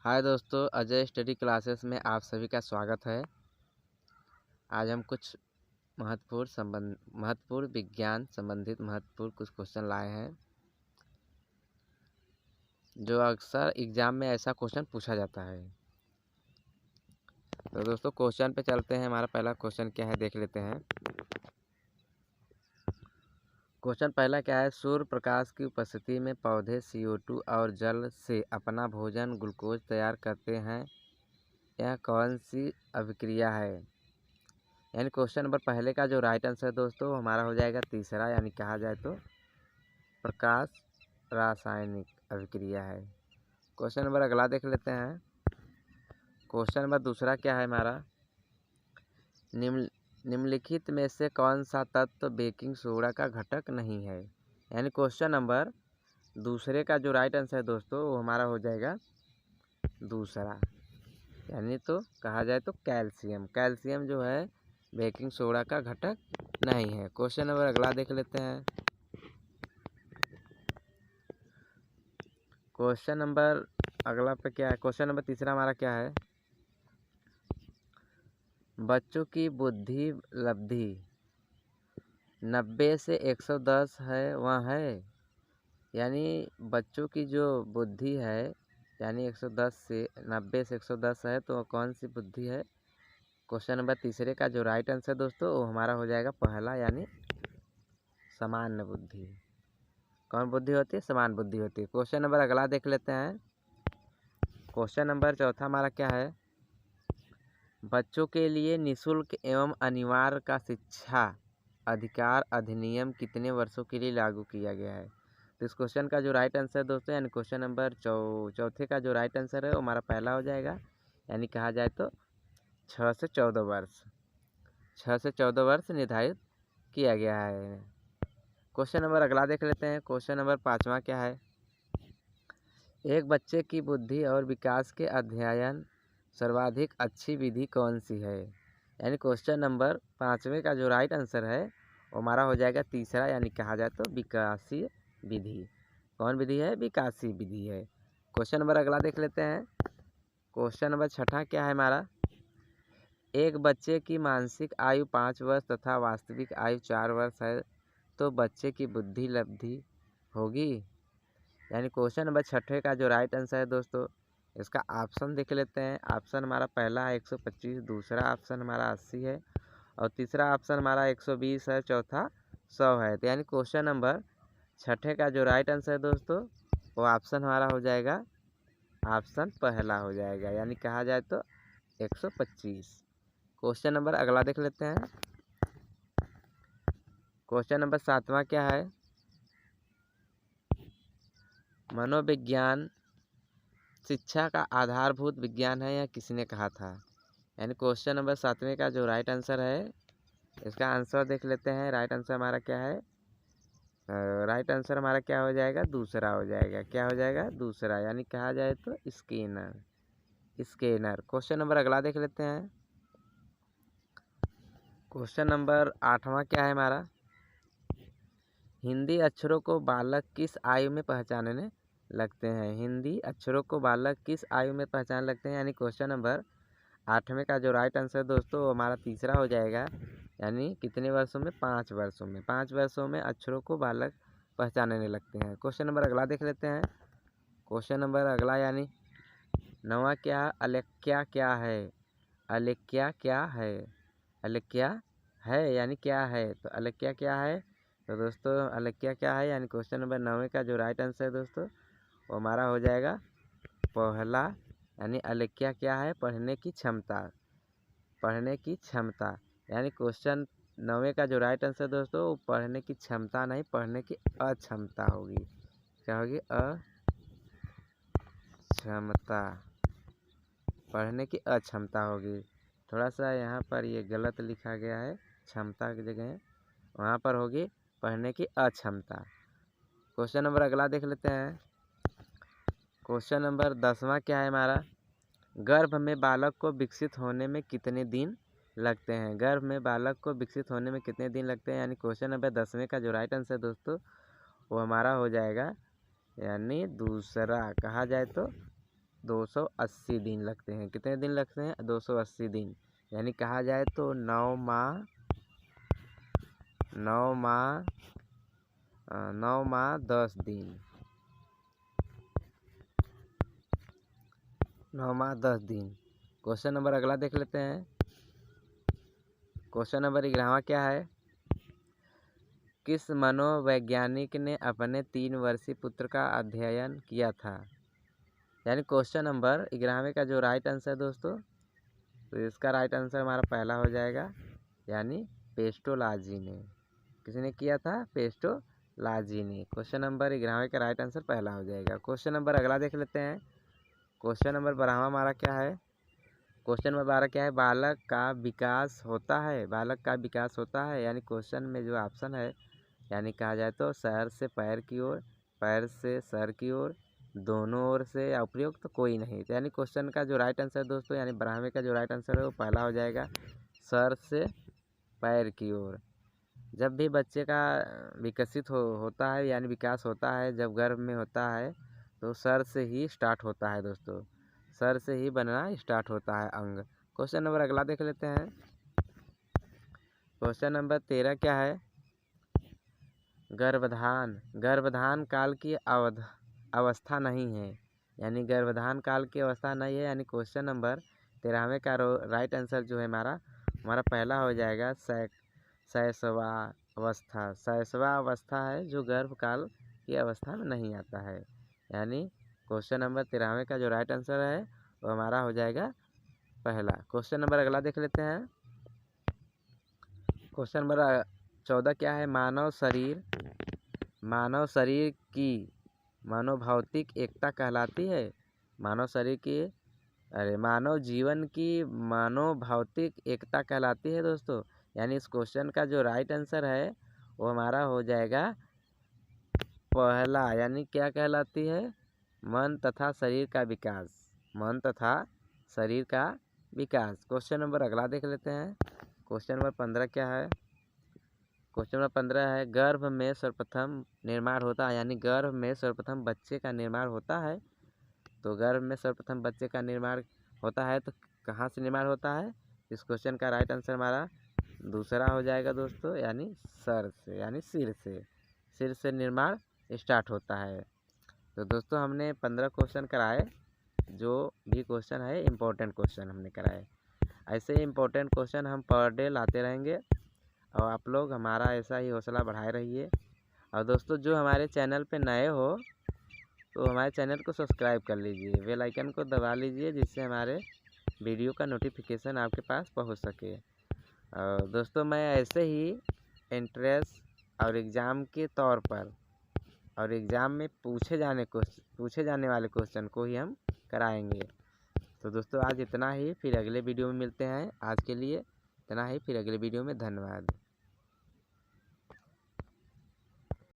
हाय दोस्तों, Ajay study classes में आप सभी का स्वागत है। आज हम कुछ महत्वपूर्ण विज्ञान संबंधित महत्वपूर्ण कुछ क्वेश्चन लाए हैं जो अक्सर एग्जाम में ऐसा क्वेश्चन पूछा जाता है। तो दोस्तों क्वेश्चन पे चलते हैं। हमारा पहला क्वेश्चन क्या है देख लेते हैं। क्वेश्चन पहला क्या है, सूर्य प्रकाश की उपस्थिति में पौधे CO2 और जल से अपना भोजन ग्लूकोज तैयार करते हैं। यह कौन सी अभिक्रिया है? यानी क्वेश्चन नंबर पहले का जो राइट आंसर दोस्तों हमारा हो जाएगा तीसरा, यानी कहा जाए तो प्रकाश रासायनिक अभिक्रिया है। क्वेश्चन नंबर अगला देख लेते हैं। क्वेश्चन नंबर दूसरा क्या है हमारा, निम्नलिखित में से कौन सा तत्व बेकिंग सोडा का घटक नहीं है? यानी क्वेश्चन नंबर दूसरे का जो राइट आंसर है दोस्तों वो हमारा हो जाएगा दूसरा, यानी तो कहा जाए तो कैल्शियम जो है बेकिंग सोडा का घटक नहीं है। क्वेश्चन नंबर अगला देख लेते हैं। क्वेश्चन नंबर अगला पे क्या है, क्वेश्चन नंबर तीसरा हमारा क्या है, बच्चों की बुद्धि लब्धि 90 से 110 है, वह है? यानी बच्चों की जो बुद्धि है यानी 110 से 90 से 110 है, तो कौन सी बुद्धि है? क्वेश्चन नंबर तीसरे का जो राइट आंसर दोस्तों वो हमारा हो जाएगा पहला, यानी सामान्य बुद्धि। कौन बुद्धि होती है? समान बुद्धि होती है। क्वेश्चन नंबर अगला देख लेते हैं। क्वेश्चन नंबर चौथा हमारा क्या है, बच्चों के लिए निःशुल्क एवं अनिवार्य का शिक्षा अधिकार अधिनियम कितने वर्षों के लिए लागू किया गया है? तो इस क्वेश्चन का जो राइट आंसर दोस्तों यानी क्वेश्चन नंबर चौथे का जो राइट आंसर है वो हमारा पहला हो जाएगा, यानी कहा जाए तो 6 से 14 वर्ष 6 से 14 वर्ष निर्धारित किया गया है। क्वेश्चन नंबर अगला देख लेते हैं। क्वेश्चन नंबर पाँचवा क्या है, एक बच्चे की बुद्धि और विकास के अध्ययन सर्वाधिक अच्छी विधि कौन सी है? यानी क्वेश्चन नंबर पाँचवें का जो राइट आंसर है वो हमारा हो जाएगा तीसरा, यानी कहा जाए तो विकासीय विधि। कौन विधि है? विकासीय विधि है। क्वेश्चन नंबर अगला देख लेते हैं। क्वेश्चन नंबर छठा क्या है हमारा, एक बच्चे की मानसिक आयु 5 वर्ष तथा वास्तविक आयु 4 वर्ष है, तो बच्चे की बुद्धि लब्धि होगी? यानी क्वेश्चन नंबर छठे का जो राइट आंसर है दोस्तों इसका ऑप्शन देख लेते हैं। ऑप्शन हमारा पहला है 125, दूसरा ऑप्शन हमारा 80 है और तीसरा ऑप्शन हमारा 120 है, चौथा 100 है। तो यानी क्वेश्चन नंबर छठे का जो राइट आंसर है दोस्तों वो ऑप्शन हमारा हो जाएगा, ऑप्शन पहला हो जाएगा, यानी कहा जाए तो 125। क्वेश्चन नंबर अगला देख लेते हैं। क्वेश्चन नंबर सातवां क्या है, मनोविज्ञान शिक्षा का आधारभूत विज्ञान है, यह किसने कहा था? यानी क्वेश्चन नंबर सातवें का जो राइट आंसर है इसका आंसर देख लेते हैं। राइट आंसर हमारा क्या है, राइट आंसर हमारा क्या हो जाएगा? दूसरा हो जाएगा। क्या हो जाएगा? दूसरा, यानी कहा जाए तो स्कैनर। क्वेश्चन नंबर अगला देख लेते हैं। क्वेश्चन नंबर आठवां क्या है हमारा, हिंदी अक्षरों को बालक किस आयु में पहचानने लगते हैं? हिंदी अक्षरों को बालक किस आयु में पहचान लगते हैं? यानी क्वेश्चन नंबर आठवें का जो राइट आंसर दोस्तों वो हमारा तीसरा हो जाएगा, यानी कितने वर्षों में? 5 वर्षों में। 5 वर्षों में अक्षरों को बालक पहचानने लगते हैं। क्वेश्चन नंबर अगला देख लेते हैं। क्वेश्चन नंबर अगला यानी नवा क्या, अलेक्या क्या है? अलेक्या क्या है? अलेक्या है यानी क्या है, तो अलेक्या क्या है? तो दोस्तों अलेक्या क्या है, यानी क्वेश्चन नंबर 9 का जो राइट आंसर है दोस्तों वो हमारा हो जाएगा पहला, यानी अलेक्या क्या है? पढ़ने की क्षमता। पढ़ने की क्षमता, यानी क्वेश्चन 9 का जो राइट आंसर दोस्तों वो पढ़ने की क्षमता नहीं, पढ़ने की अक्षमता होगी। क्या होगी? अक्षमता, पढ़ने की अक्षमता होगी। थोड़ा सा यहाँ पर ये गलत लिखा गया है, क्षमता की जगह वहाँ पर होगी पढ़ने की अक्षमता। क्वेश्चन नंबर अगला देख लेते हैं। क्वेश्चन नंबर 10वां क्या है हमारा, गर्भ में बालक को विकसित होने में कितने दिन लगते हैं? गर्भ में बालक को विकसित होने में कितने दिन लगते हैं? यानी क्वेश्चन नंबर 10वें का जो राइट आंसर दोस्तों वो हमारा हो जाएगा, यानी दूसरा, कहा जाए तो 280 दिन लगते हैं। कितने दिन लगते हैं? 280 दिन। यानी कहा जाए तो 9 माह 10 दिन। 9 माह 10 दिन। क्वेश्चन नंबर अगला देख लेते हैं। क्वेश्चन नंबर 11वां क्या है? किस मनोवैज्ञानिक ने अपने 3 वर्षीय पुत्र का अध्ययन किया था? यानी क्वेश्चन नंबर 11वें का जो राइट आंसर दोस्तों, तो इसका राइट आंसर हमारा पहला हो जाएगा, यानी पेस्टोलॉजी ने। किसने किया था? पेस्टोलॉजी ने। क्वेश्चन नंबर 11वें का राइट आंसर पहला हो जाएगा। क्वेश्चन नंबर अगला देख लेते हैं। क्वेश्चन नंबर 12वां हमारा क्या है? क्वेश्चन नंबर 12 क्या है? बालक का विकास होता है। बालक का विकास होता है, यानी क्वेश्चन में जो ऑप्शन है, यानी कहा जाए तो सर से पैर की ओर, पैर से सर की ओर, दोनों ओर से, या उपयुक्त तो कोई नहीं। तो यानी क्वेश्चन का जो राइट आंसर दोस्तों, यानी 12वें का जो राइट आंसर है वो पहला हो जाएगा, सर से पैर की ओर। जब भी बच्चे का विकसित होता है, यानी विकास होता है, जब गर्भ में होता है तो सर से ही स्टार्ट होता है दोस्तों, सर से ही बनना स्टार्ट होता है अंग। क्वेश्चन नंबर अगला देख लेते हैं। क्वेश्चन नंबर 13 क्या है? गर्भधान। गर्भधान काल की अवस्था नहीं है, यानी गर्भधान काल की अवस्था नहीं है, यानी क्वेश्चन नंबर 13वें का राइट आंसर जो है हमारा पहला हो जाएगा, शैशवा अवस्था। शैशवा अवस्था है जो गर्भकाल की अवस्था में नहीं आता है। यानी क्वेश्चन नंबर 13वें का जो राइट आंसर है वो हमारा हो जाएगा पहला। क्वेश्चन नंबर अगला देख लेते हैं। क्वेश्चन नंबर 14 क्या है? मानव शरीर की मनोभौतिक एकता कहलाती है। मानव जीवन की मनोभौतिक एकता कहलाती है दोस्तों। यानी इस क्वेश्चन का जो राइट आंसर है वो हमारा हो जाएगा पहला, यानी क्या कहलाती है? मन तथा शरीर का विकास। मन तथा शरीर का विकास। क्वेश्चन नंबर अगला देख लेते हैं। क्वेश्चन नंबर 15 क्या है? क्वेश्चन नंबर 15 है, गर्भ में सर्वप्रथम निर्माण होता है, यानी गर्भ में सर्वप्रथम बच्चे का निर्माण होता है। तो गर्भ में सर्वप्रथम बच्चे का निर्माण होता है तो कहाँ से निर्माण होता है? इस क्वेश्चन का राइट आंसर हमारा दूसरा हो जाएगा दोस्तों, यानी सर से, यानी सिर से निर्माण स्टार्ट होता है। तो दोस्तों हमने 15 क्वेश्चन कराए, जो भी क्वेश्चन है इम्पोर्टेंट क्वेश्चन हमने कराए। ऐसे ही इम्पोर्टेंट क्वेश्चन हम पर डे लाते रहेंगे, और आप लोग हमारा ऐसा ही हौसला बढ़ाए रहिए। और दोस्तों जो हमारे चैनल पे नए हो तो हमारे चैनल को सब्सक्राइब कर लीजिए, बेल आइकन को दबा लीजिए, जिससे हमारे वीडियो का नोटिफिकेशन आपके पास पहुंच सके। और दोस्तों मैं ऐसे ही एंट्रेंस और एग्ज़ाम के तौर पर और एग्ज़ाम में पूछे जाने वाले क्वेश्चन को ही हम कराएंगे। तो दोस्तों आज इतना ही, फिर अगले वीडियो में मिलते हैं। आज के लिए इतना ही, फिर अगले वीडियो में। धन्यवाद।